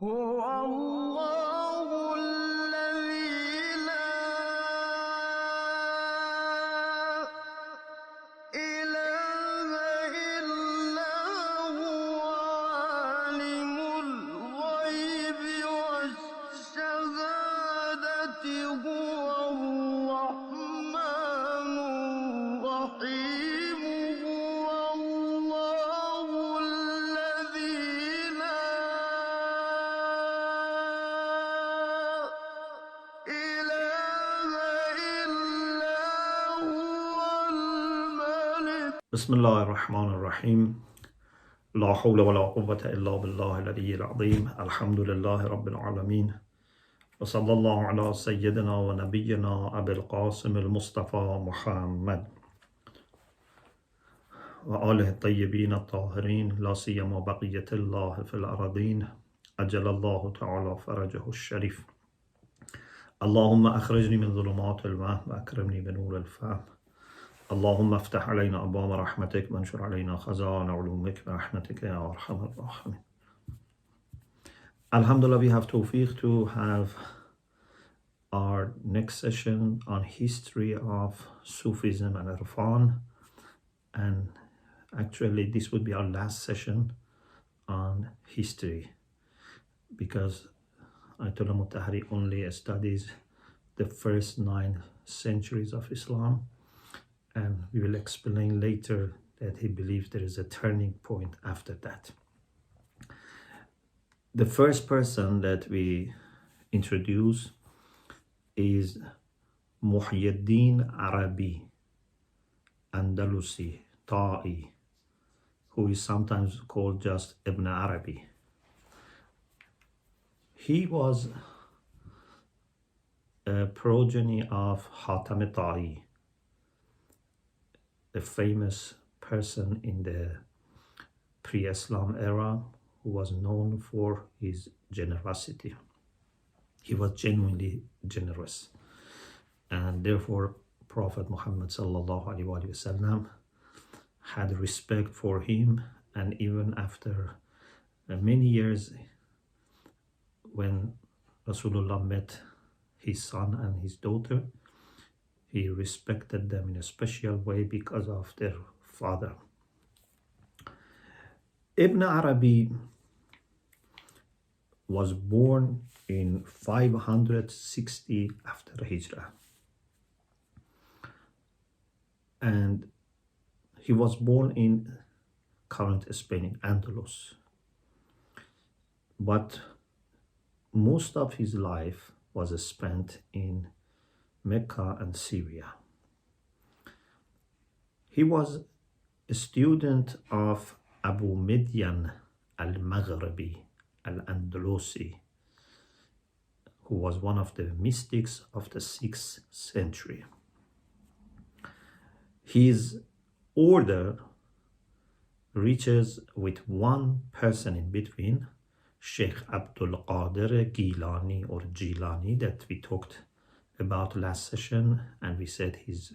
هو الله الذي لا إله إلا هو عالم الغيب والشهادة هو الرحمن الرحيم هو الله الذي لا إله إلا هو الملك. بسم الله الرحمن الرحيم. لا حول ولا قوة إلا بالله العلي العظيم. الحمد لله رب العالمين. وصلى الله على سيدنا ونبينا أبي القاسم المصطفى محمد وآله الطيبين الطاهرين لا سيما بقية الله في الأرضين أجل الله تعالى فرجه الشريف. اللهم أخرجني من ظلمات الوهم وأكرمني بنور الفهم. اللهم افتح علينا أبواب رحمتك وانشر علينا خزائن علومك برحمتك يا أرحم الراحمين. Alhamdulillah, we have tawfiq to have our next session on history of Sufism and Irfan, and actually this would be our last session on history because Ayatollah Mutahhari only studies the first 9 centuries of Islam, and we will explain later that he believes there is a turning point after that. The first person that we introduce is Muhyiddin Arabi, Andalusi, Ta'i, who is sometimes called just Ibn Arabi. He was a progeny of Hatam Ta'i, a famous person in the pre-Islam era who was known for his generosity. He was genuinely generous, and therefore Prophet Muhammad sallallahu alaihi wasallam had respect for him. And even after many years, when Rasulullah met his son and his daughter, he respected them in a special way because of their father. Ibn Arabi was born in 560 after Hijrah, and he was born in current Spain, in Andalus, but most of his life was spent in Mecca and Syria. He was a student of Abu Midyan al-Maghribi al-Andalusi, who was one of the mystics of the 6th century. His order reaches with one person in between, Sheikh Abdul Qadir Gilani or Jilani, that we talked about last session, and we said his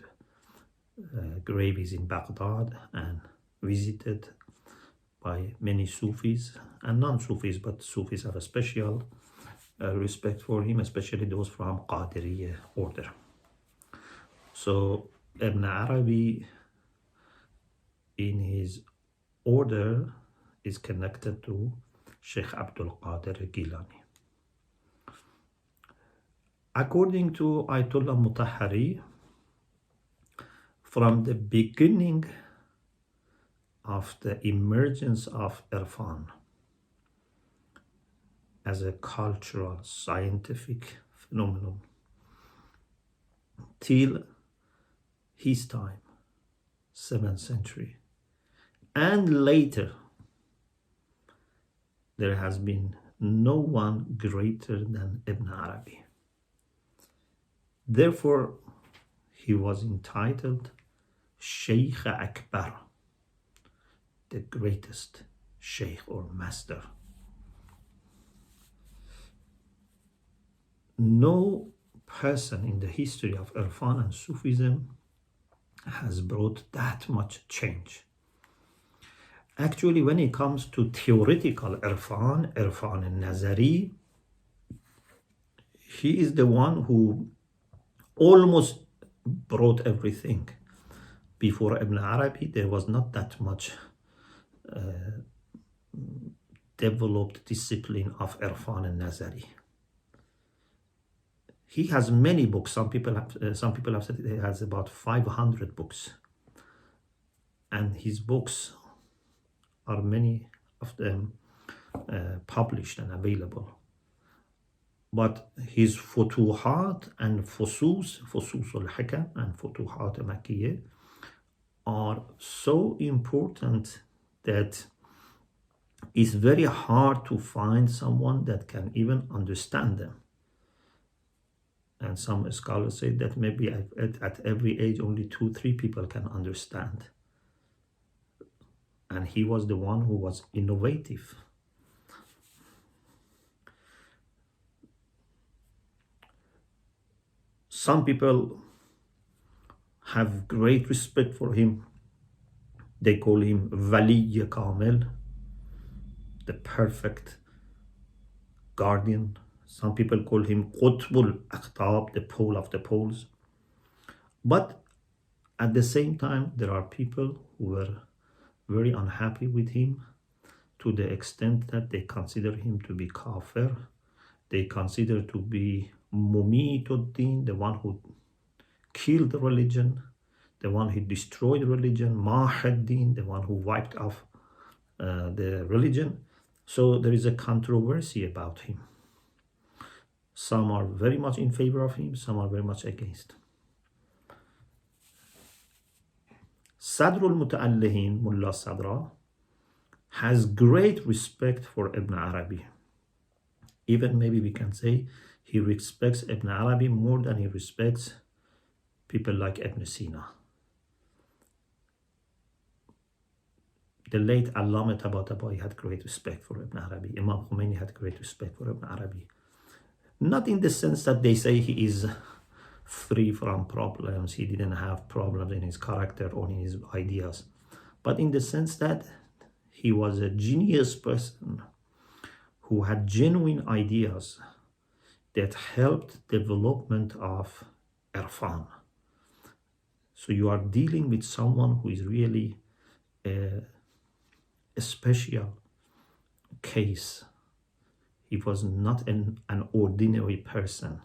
grave is in Baghdad and visited by many Sufis and non-Sufis, but Sufis have a special respect for him, especially those from Qadiriyya order. So Ibn Arabi in his order is connected to Sheikh Abdul Qadir Gilani. According to Ayatollah Mutahhari, from the beginning of the emergence of Irfan as a cultural, scientific phenomenon till his time, 7th century, and later, there has been no one greater than Ibn Arabi. Therefore, he was entitled Sheikh Akbar, the greatest Sheikh or master. No person in the history of Irfan and Sufism has brought that much change. Actually, when it comes to theoretical Irfan al-Nazari, he is the one who almost brought everything. Before Ibn Arabi, there was not that much developed discipline of Irfan al-Nazari. He has many books. Some people have said he has about 500 books, and his books are many of them published and available. But his futuhat and fusus al-Hikam and futuhat al-Makkiyah are so important that it's very hard to find someone that can even understand them. And some scholars say that maybe at every age only 2-3 people can understand. And he was the one who was innovative. Some people have great respect for him. They call him Wali Kamil, the perfect guardian. Some people call him Qutbul Aqtab, the pole of the poles. But at the same time, there are people who were very unhappy with him to the extent that they consider him to be kafir. They consider to be Mumituddin, the one who killed the religion, the one who destroyed religion, Mahaddin, the one who wiped off the religion. So there is a controversy about him. Some are very much in favor of him, some are very much against. Sadr al-Muta'allihin, Mullah Sadra, has great respect for Ibn Arabi. Even maybe we can say he respects Ibn Arabi more than he respects people like Ibn Sina. The late Allama Tabatabai had great respect for Ibn Arabi. Imam Khomeini had great respect for Ibn Arabi. Not in the sense that they say he is free from problems, he didn't have problems in his character or in his ideas, but in the sense that he was a genius person who had genuine ideas that helped development of Irfan. So you are dealing with someone who is really a special case. He was not an ordinary person,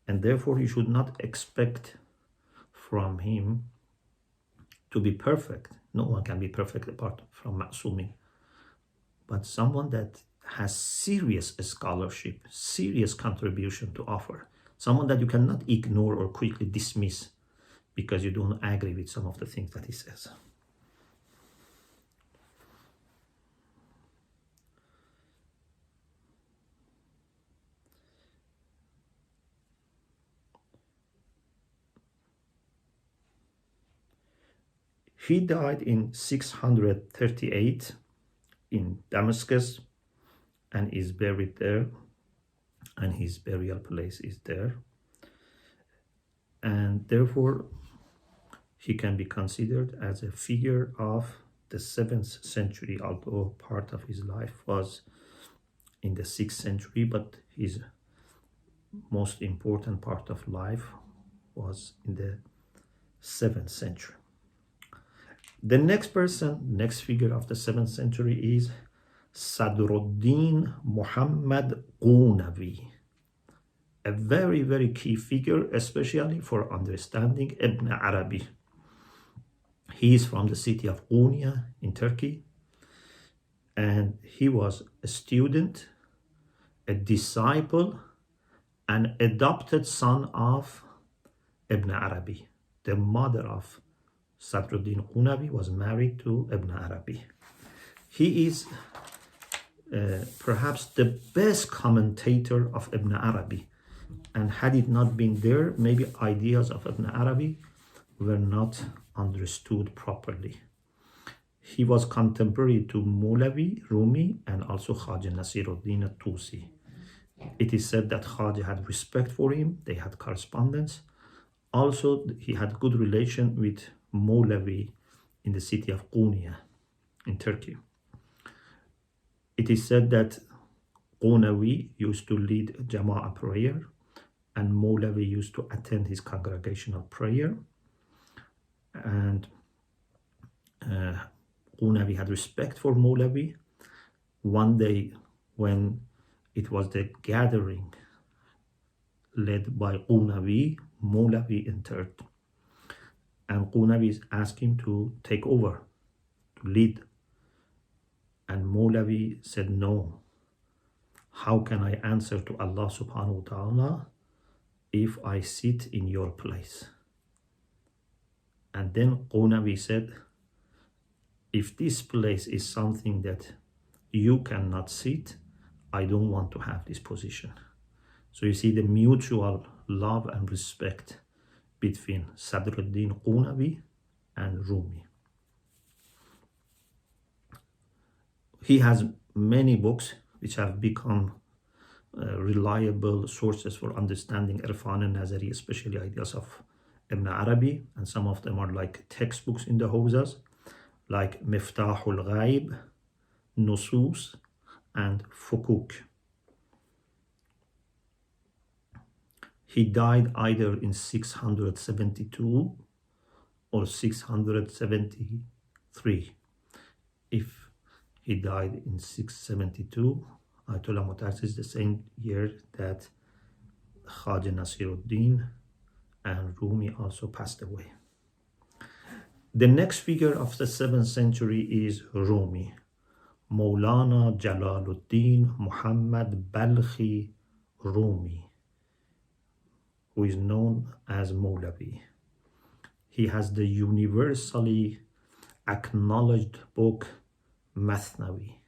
and therefore you should not expect from him to be perfect. No one can be perfect apart from Ma'sumi, but someone that has serious scholarship, serious contribution to offer, someone that you cannot ignore or quickly dismiss because you don't agree with some of the things that he says. He died in 638 in Damascus and is buried there, and his burial place is there. And therefore, he can be considered as a figure of the 7th century, although part of his life was in the 6th century, but his most important part of life was in the 7th century. The next person, next figure of the 7th century is Sadruddin Muhammad Qunawi, a very, very key figure, especially for understanding Ibn Arabi. He is from the city of Konya in Turkey, and he was a student, a disciple, an adopted son of Ibn Arabi. The mother of Sadruddin Qunawi was married to Ibn Arabi. He is perhaps the best commentator of Ibn Arabi, and had it not been there, maybe ideas of Ibn Arabi were not understood properly. He was contemporary to Mawlavi, Rumi, and also Khaja Nasiruddin al-Tusi. It is said that Khaja had respect for him, they had correspondence. Also, he had good relation with Mawlavi in the city of Konya. in Turkey. It is said that al-Qunawi used to lead Jama'ah prayer, and Mawlavi used to attend his congregational prayer. And al-Qunawi had respect for Mawlavi. One day, when it was the gathering led by al-Qunawi, Mawlavi entered. And al-Qunawi asked him to take over, to lead. And Mawlavi said, no. How can I answer to Allah subhanahu wa ta'ala if I sit in your place? And then al-Qunawi said, if this place is something that you cannot sit, I don't want to have this position. So you see the mutual love and respect between Sadr al-Din al-Qunawi and Rumi. He has many books which have become reliable sources for understanding Irfan and Nazari, especially ideas of Ibn Arabi, and some of them are like textbooks in the houses, like Miftahul Ghaib, Nusus, and Fukuk. He died either in 672 or 673. If he died in 672, Ayatollah Mutahhari is the same year that Khaja Nasiruddin and Rumi also passed away. The next figure of the 7th century is Rumi, Maulana Jalaluddin Muhammad Balkhi Rumi, who is known as Mawlavi. He has the universally acknowledged book Masnavi.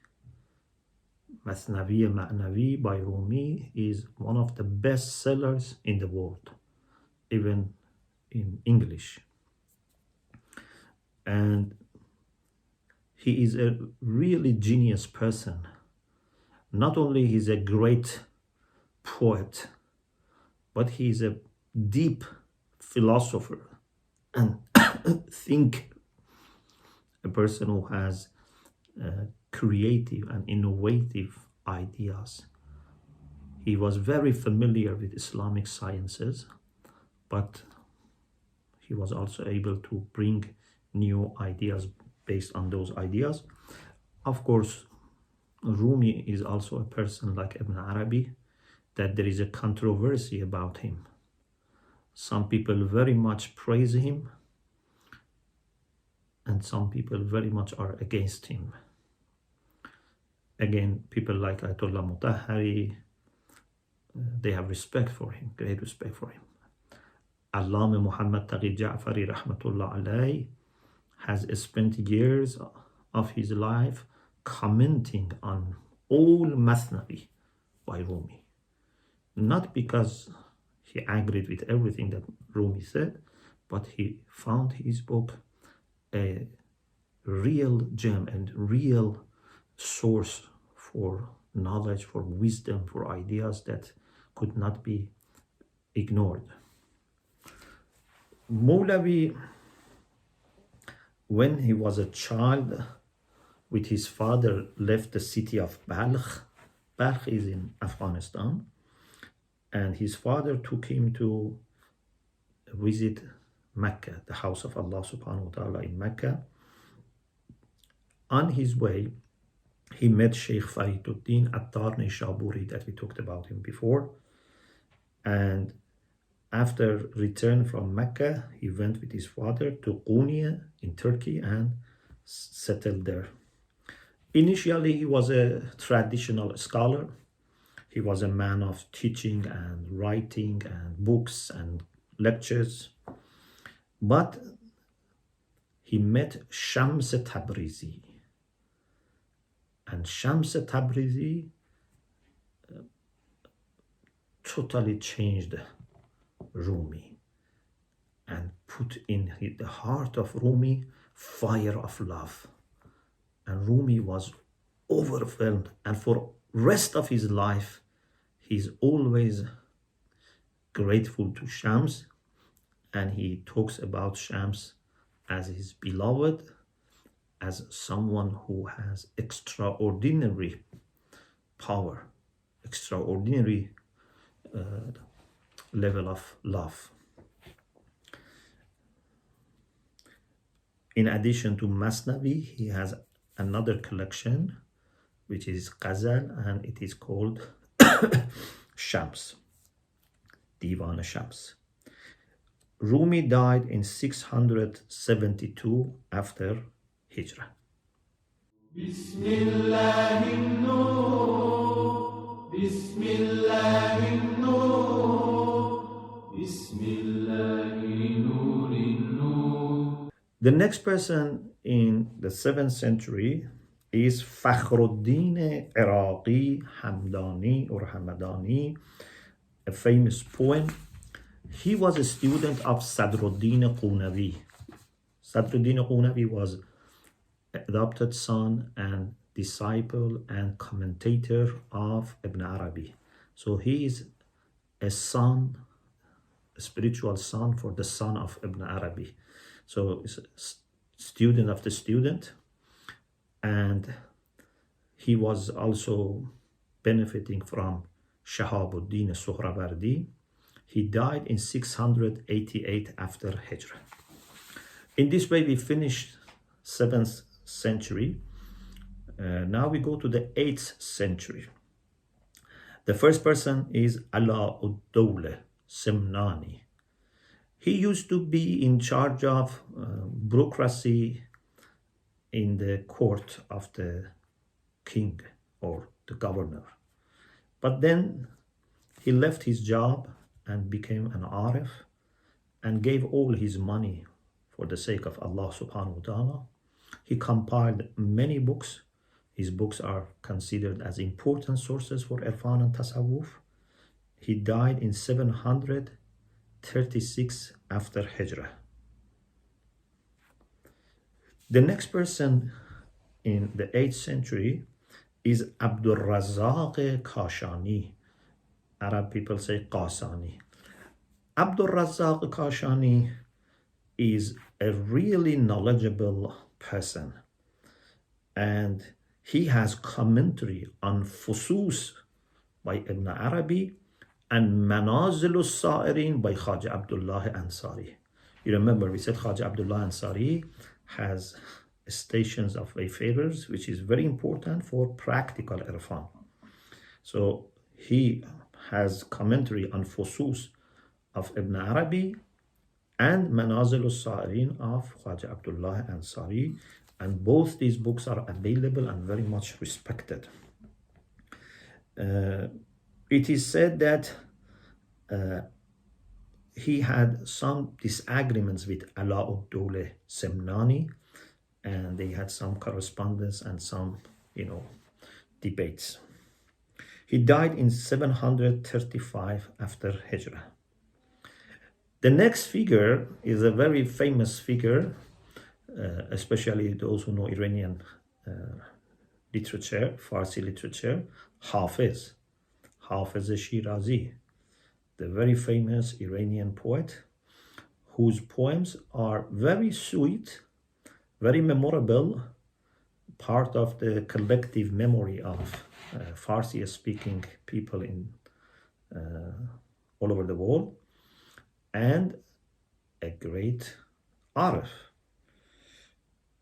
Masnavi Ma'navi by Rumi is one of the best sellers in the world, even in English. And he is a really genius person. Not only he's a great poet, but he is a deep philosopher and thinker, a person who has creative and innovative ideas. He was very familiar with Islamic sciences, but he was also able to bring new ideas based on those ideas. Of course, Rumi is also a person like Ibn Arabi, that there is a controversy about him. Some people very much praise him, and some people very much are against him. Again, people like Ayatollah Mutahhari, they have respect for him, great respect for him. Allama Muhammad Taqi Ja'fari Rahmatullah Alayhi has spent years of his life commenting on all Masnavi by Rumi. Not because he agreed with everything that Rumi said, but he found his book a real gem and real source for knowledge, for wisdom, for ideas that could not be ignored. Mawlavi, when he was a child, with his father, left the city of Balkh. Balkh is in Afghanistan. And his father took him to visit Mecca, the house of Allah subhanahu wa ta'ala in Mecca. On his way, he met Sheikh Fariduddin Attar-Nishaburi, that we talked about him before. And after return from Mecca, he went with his father to Konya in Turkey and settled there. Initially, he was a traditional scholar. He was a man of teaching and writing and books and lectures. But he met Shams Tabrizi. And Shams Tabrizi totally changed Rumi and put in the heart of Rumi fire of love. And Rumi was overwhelmed, and for rest of his life he's always grateful to Shams, and he talks about Shams as his beloved as someone who has extraordinary power, extraordinary level of love. In addition to Masnavi, he has another collection which is Ghazal, and it is called Shams, Divan Shams. Rumi died in 672 after Hijrah. The next person in the 7th century is Fakhruddin Iraqi Hamdani or Hamadani, a famous poem. He was a student of Sadruddin al-Qunawi. Sadruddin al-Qunawi was adopted son and disciple and commentator of Ibn Arabi. So he is a son, a spiritual son for the son of Ibn Arabi. So he's a student of the student, and he was also benefiting from Shahabuddin Suhrawardi. He died in 688 after Hijrah. In this way, we finished 7th century. Now we go to the 8th century. The first person is Alauddawla Simnani. He used to be in charge of bureaucracy in the court of the king or the governor. But then he left his job and became an Arif and gave all his money for the sake of Allah subhanahu wa ta'ala. He compiled many books. His books are considered as important sources for Irfan and Tasawwuf. He died in 736 after Hijrah. The next person in the 8th century is Abdul Razzaq Kashani. Arab people say Qasani. Abdul Razzaq Kashani is a really knowledgeable person, and he has commentary on Fusus by Ibn Arabi and Manazil al-Sa'irin by Khaja Abdullah Ansari. You remember we said Khaja Abdullah Ansari has stations of wayfarers, which is very important for practical Irfan. So he has commentary on Fusus of Ibn Arabi and Manazil al-Sa'irin of Khaja Abdullah Ansari, and both these books are available and very much respected. It is said that he had some disagreements with Alauddawla Simnani, and they had some correspondence and some, debates. He died in 735 after Hijrah. The next figure is a very famous figure, especially those who know Iranian literature, Farsi literature, Hafiz Shirazi, the very famous Iranian poet, whose poems are very sweet, very memorable, part of the collective memory of Farsi-speaking people in all over the world, and a great Arif.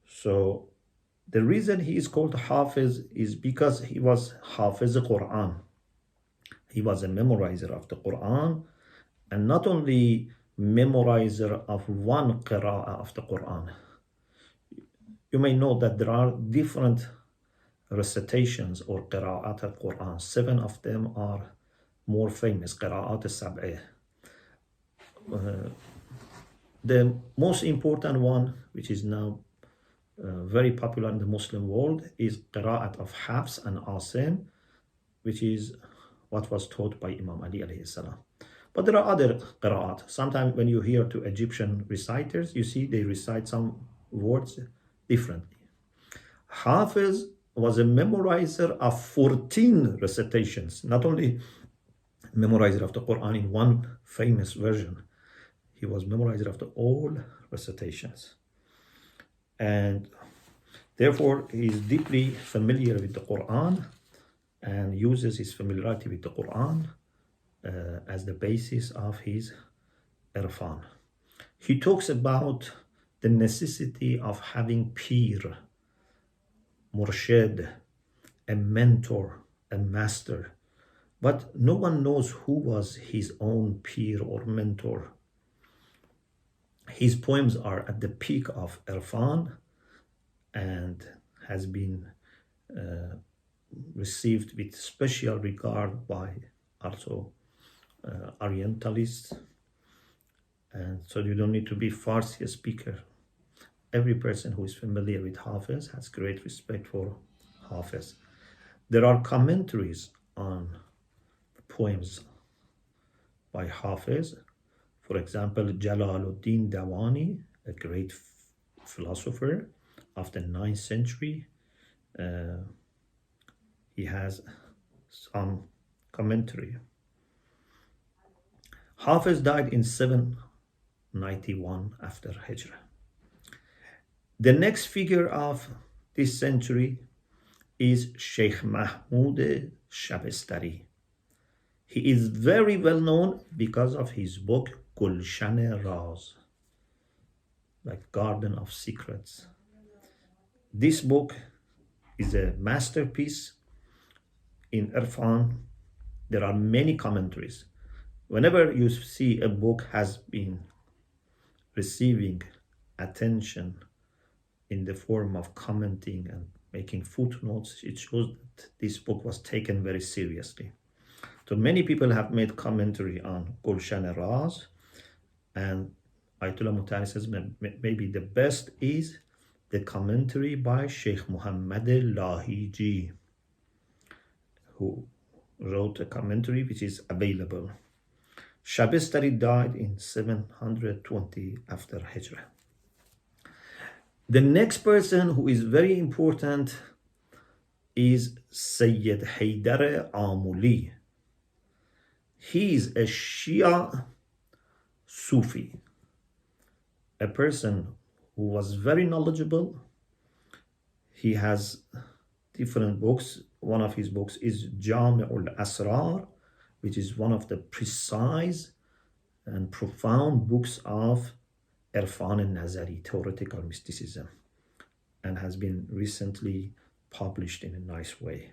So the reason he is called Hafiz is because he was Hafiz Quran. He was a memorizer of the Quran, and not only memorizer of one qira'ah of the Quran. You may know that there are different recitations or qira'at al-Quran. 7 of them are more famous, qira'at al-sab'ah. The most important one, which is now very popular in the Muslim world, is qira'at of Hafs and Asim, which is what was taught by Imam Ali alayhi salam. But there are other qira'at. Sometimes when you hear to Egyptian reciters, you see they recite some words differently. Hafiz was a memorizer of 14 recitations, not only memorizer of the Quran in one famous version. He was memorizer of the all recitations. And Therefore, he is deeply familiar with the Quran and uses his familiarity with the Quran as the basis of his Irfan. He talks about the necessity of having peer, murshid, a mentor, a master. But no one knows who was his own peer or mentor. His poems are at the peak of Irfan and has been received with special regard by also Orientalists. And so you don't need to be Farsi speaker. Every person who is familiar with Hafiz has great respect for Hafiz. There are commentaries on poems by Hafiz. For example, Jalaluddin Dawani, a great philosopher of the 9th century, he has some commentary. Hafiz died in 791 after Hijrah. The next figure of this century is Sheikh Mahmud Shabestari. He is very well known because of his book Gulshan Raz, like Garden of Secrets. This book is a masterpiece in Irfan. There are many commentaries. Whenever you see a book has been receiving attention in the form of commenting and making footnotes, it shows that this book was taken very seriously. So many people have made commentary on Gulshan Raz, and Ayatollah Mutahhari says maybe the best is the commentary by Sheikh Muhammad Lahiji, who wrote a commentary which is available. Shabestari died in 720 after Hijrah. The next person who is very important is Sayyid Haydar Amuli. He is a Shia Sufi, a person who was very knowledgeable. He has different books. One of his books is Jami'ul Asrar, which is one of the precise and profound books of Irfan al-Nazari, theoretical mysticism, and has been recently published in a nice way.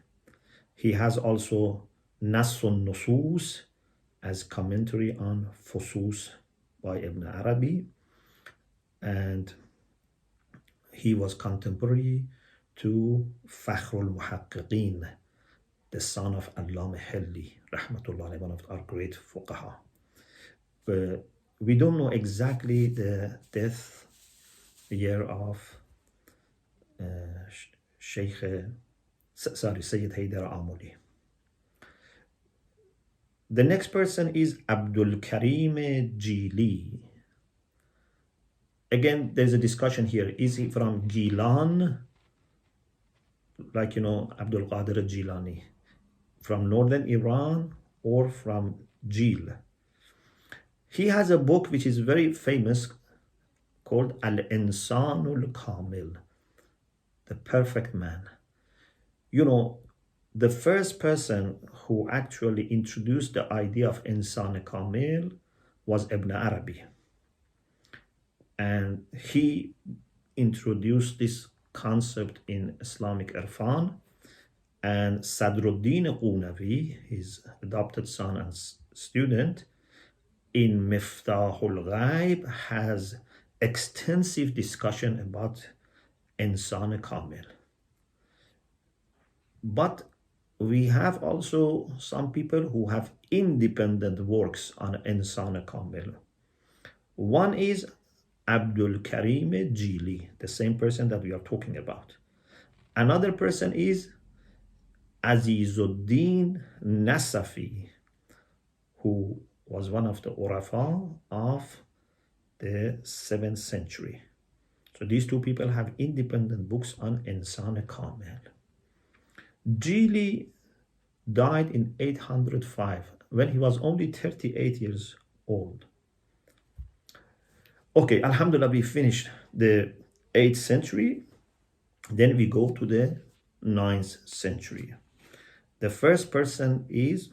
He has also Nassun Nusus as commentary on Fusus by Ibn Arabi, and he was contemporary to Fakhrul Muhaqqiqin, the son of Allama Hilli, rahmatullah, one of our great fuqaha. But we don't know exactly the death year of Sayyid Haydar Amuli. The next person is Abdul Karim Jili. Again, there's a discussion here. Is he from Gilan, like Abdul Qadir Jilani, from northern Iran, or from Jil? He has a book which is very famous called Al-Insanul Kamil, the perfect man. The first person who actually introduced the idea of Insan Kamil was Ibn Arabi. And he introduced this concept in Islamic Irfan. And Sadruddin al-Qunawi, his adopted son and student, in Miftahul Ghaib has extensive discussion about Insan Kamil. But we have also some people who have independent works on Insan Kamil. One is Abdul Karim Jili, the same person that we are talking about. Another person is Azizuddin Nasafi, who was one of the Urafa of the 7th century. So these two people have independent books on Insan Kamil. Jili died in 805 when he was only 38 years old. Okay, Alhamdulillah, we finished the 8th century. Then we go to the 9th century. The first person is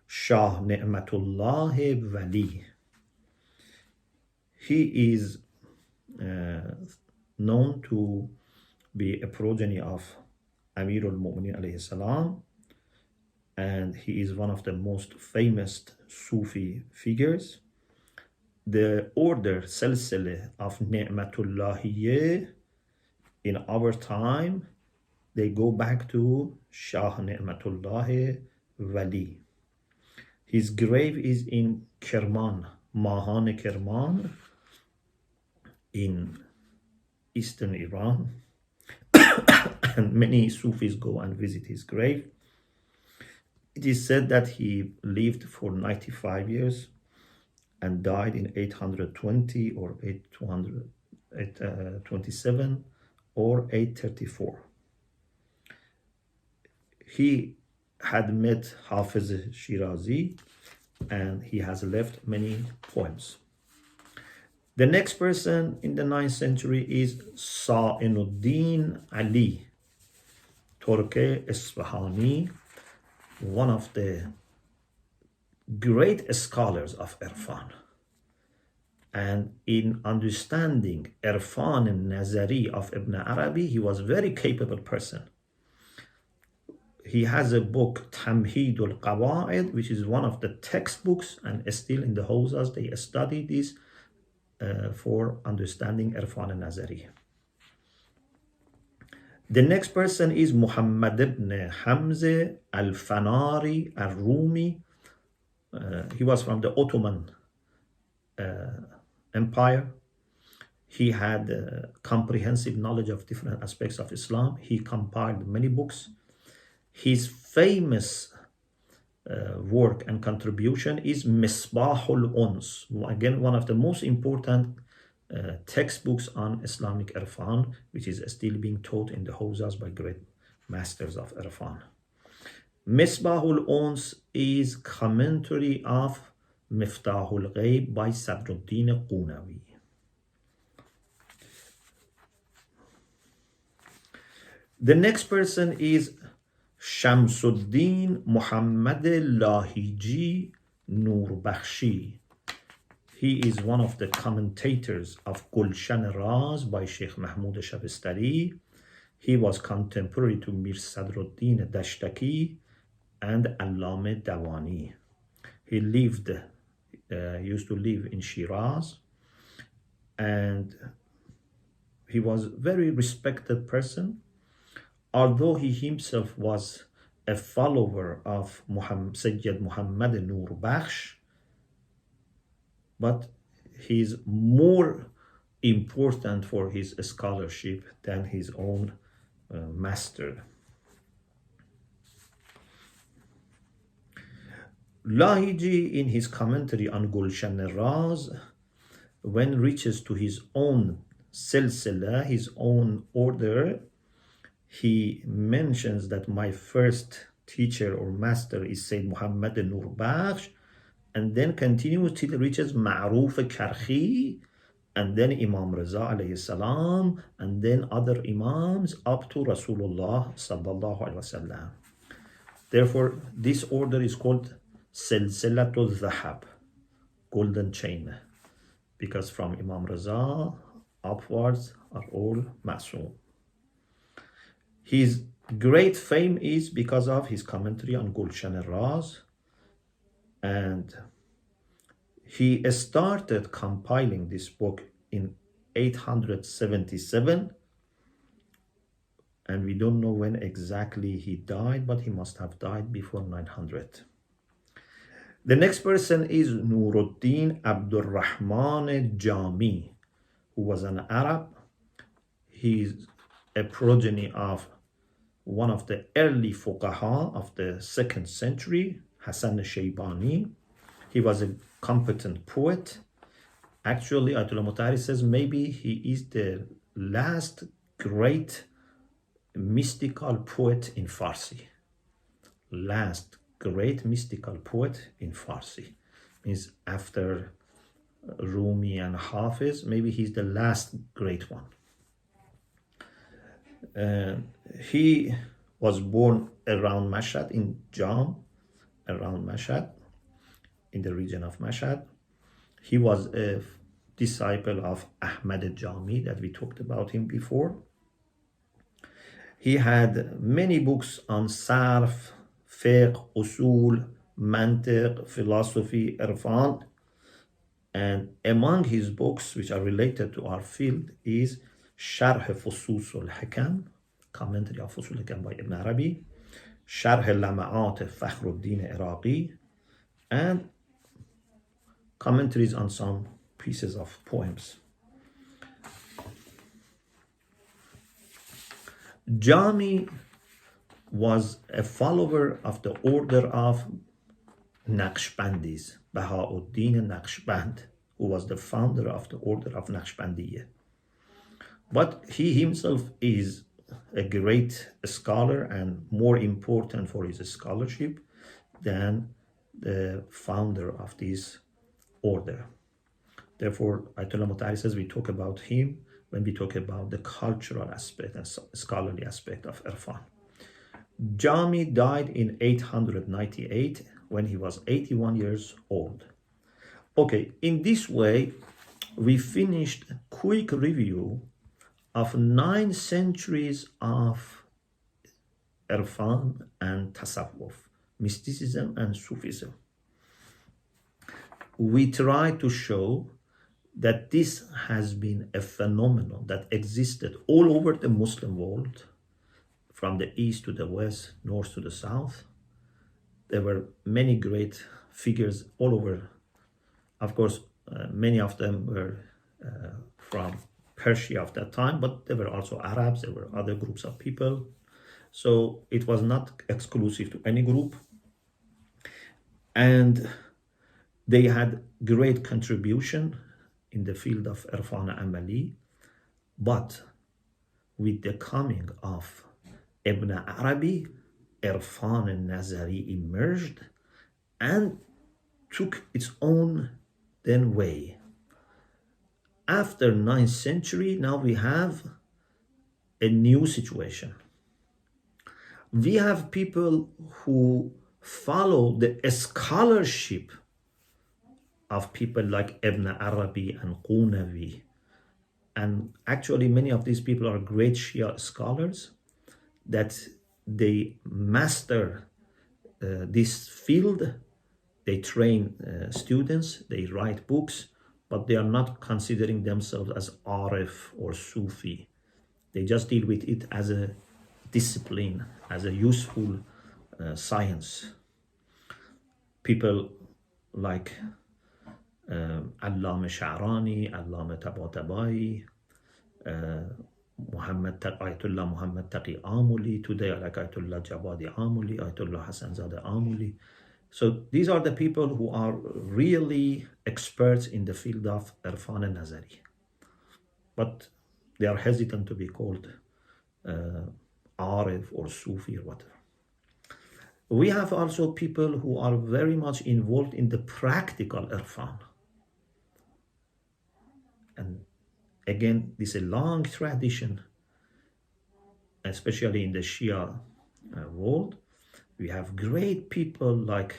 Shah Ni'matullah Wali. He is known to be a progeny of Amir al-Mu'minin alayhi salam, and he is one of the most famous Sufi figures. The order Silsile of Ni'matullahiyya in our time, they go back to Shah Ni'matullah Wali. His grave is in Kerman, Mahan Kerman, in eastern Iran. And many Sufis go and visit his grave. It is said that he lived for 95 years and died in 820 or 827 or 834. He had met Hafiz Shirazi, and he has left many poems. The next person in the 9th century is Sa'inuddin Ali, Turke Isfahani, one of the great scholars of Irfan. And in understanding Irfan and Nazari of Ibn Arabi, he was a very capable person. He has a book, Tamheed al-Qawaid, which is one of the textbooks, and still in the houses they study this for understanding Irfan and Nazari. The next person is Muhammad ibn Hamza al-Fanari al-Rumi. He was from the Ottoman Empire. He had comprehensive knowledge of different aspects of Islam. He compiled many books. His famous work and contribution is Misbahul Uns, again one of the most important textbooks on Islamic Irfan, which is still being taught in the houses by great masters of Irfan. Misbahul Uns is commentary of Miftahul Ghaib by Sadr al-Qunawi. The next person is Shamsuddin Muhammad Lahiji Nurbakhshi. He is one of the commentators of Gulshan Raz by Sheikh Mahmud Shabistari. He was contemporary to Mir Sadruddin Dashtaki and Allame Dawani. He used to live in Shiraz, and he was a very respected person. Although he himself was a follower of Sayyid Muhammad Nurbakhsh, but he is more important for his scholarship than his own master. Lahiji, in his commentary on Gulshan Raz, when reaches to his own silsila, his own order, he mentions that my first teacher or master is Sayyid Muhammad Nurbakhsh, and then continues till it reaches Ma'ruf Karhi, and then Imam Raza alayhi salam, and then other Imams up to Rasulullah sallallahu alaihi wasallam. Therefore, this order is called Silsilatul Zahab, golden chain, because from Imam Raza upwards are all Ma'soom. His great fame is because of his commentary on Gulshan Raz, and he started compiling this book in 877, and we don't know when exactly he died, but he must have died before 900. The next person is Nuruddin Abdul Rahman Jami, who was an Arab. He is a progeny of one of the early fuqaha of the 2nd century, Hassan Shaybani. He was a competent poet. Actually, Ayatollah Mutahhari says maybe he is the last great mystical poet in Farsi. Last great mystical poet in Farsi. Means after Rumi and Hafiz, maybe he's the last great one. He was born around Mashhad in Jam, around Mashhad, in the region of Mashhad. He was a disciple of Ahmad al-Jami that we talked about him before. He had many books on sarf, fiqh, usul, mantiq, philosophy, Irfan. And among his books, which are related to our field, is Sharh Fusus al-Hikam, commentary of Fusus al-Hikam by Ibn Arabi, Sharh al-Lama'at Fakhruddin Iraqi, and commentaries on some pieces of poems. Jami was a follower of the order of Naqshbandis, Baha'uddin Naqshband, who was the founder of the order of Naqshbandiyya. But he himself is a great scholar and more important for his scholarship than the founder of this order. Therefore, Ayatollah Mutahhari says we talk about him when we talk about the cultural aspect and scholarly aspect of Irfan. Jami died in 898 when he was 81 years old. Okay, in this way, we finished a quick review of 9 centuries of Irfan and Tasawwuf, Mysticism and Sufism. We try to show that this has been a phenomenon that existed all over the Muslim world, from the east to the west, north to the south. There were many great figures all over. Of course, many of them were from Persia of that time, but there were also Arabs, there were other groups of people. So it was not exclusive to any group. And they had great contribution in the field of Irfan Amali. But with the coming of Ibn Arabi, Irfan al-Nazari emerged and took its own then way. After 9th century, now we have a new situation. We have people who follow the scholarship of people like Ibn Arabi and al-Qunawi. And actually many of these people are great Shia scholars that they master this field. They train students, they write books, but they are not considering themselves as Arif or Sufi. They just deal with it as a discipline, as a useful science. People like Allama Sha'rani, Allama Tabatabai, Ayatollah Muhammad Taqi Amuli, today like Ayatollah Jawadi Amuli, Ayatollah Hassan Zadeh Amuli. So these are the people who are really experts in the field of Irfan al-Nazari. But they are hesitant to be called Arif or Sufi or whatever. We have also people who are very much involved in the practical Irfan. And again, this is a long tradition, especially in the Shia world. We have great people like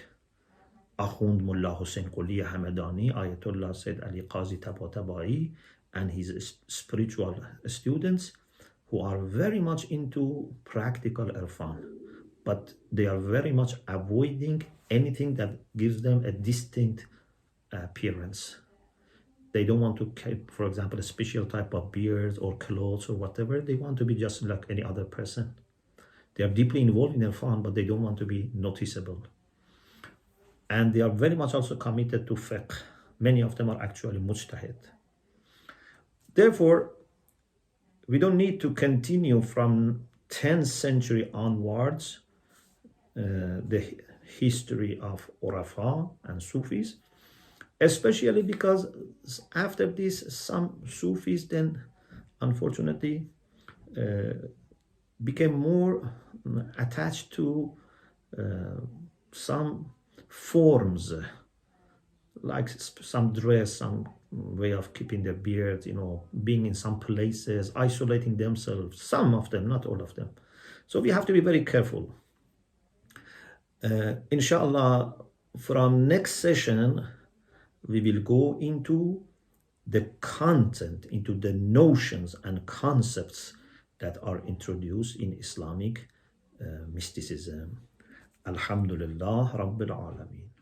Akhund Mullah Hussein Quli Hamadani, Ayatollah Said Ali Qazi Tabatabai, and his spiritual students who are very much into practical Irfan, but they are very much avoiding anything that gives them a distinct appearance. They don't want to keep, for example, a special type of beard or clothes or whatever. They want to be just like any other person. They are deeply involved in Irfan, but they don't want to be noticeable. And they are very much also committed to fiqh. Many of them are actually mujtahid. Therefore, we don't need to continue from 10th century onwards the history of Urafa and Sufis, especially because after this, some Sufis then, unfortunately, became more attached to some forms like some dress, some way of keeping their beard, being in some places, isolating themselves, some of them, not all of them. So we have to be very careful. Inshallah, from next session, we will go into the content, into the notions and concepts that are introduced in Islamic mysticism. Alhamdulillah Rabbil Alameen.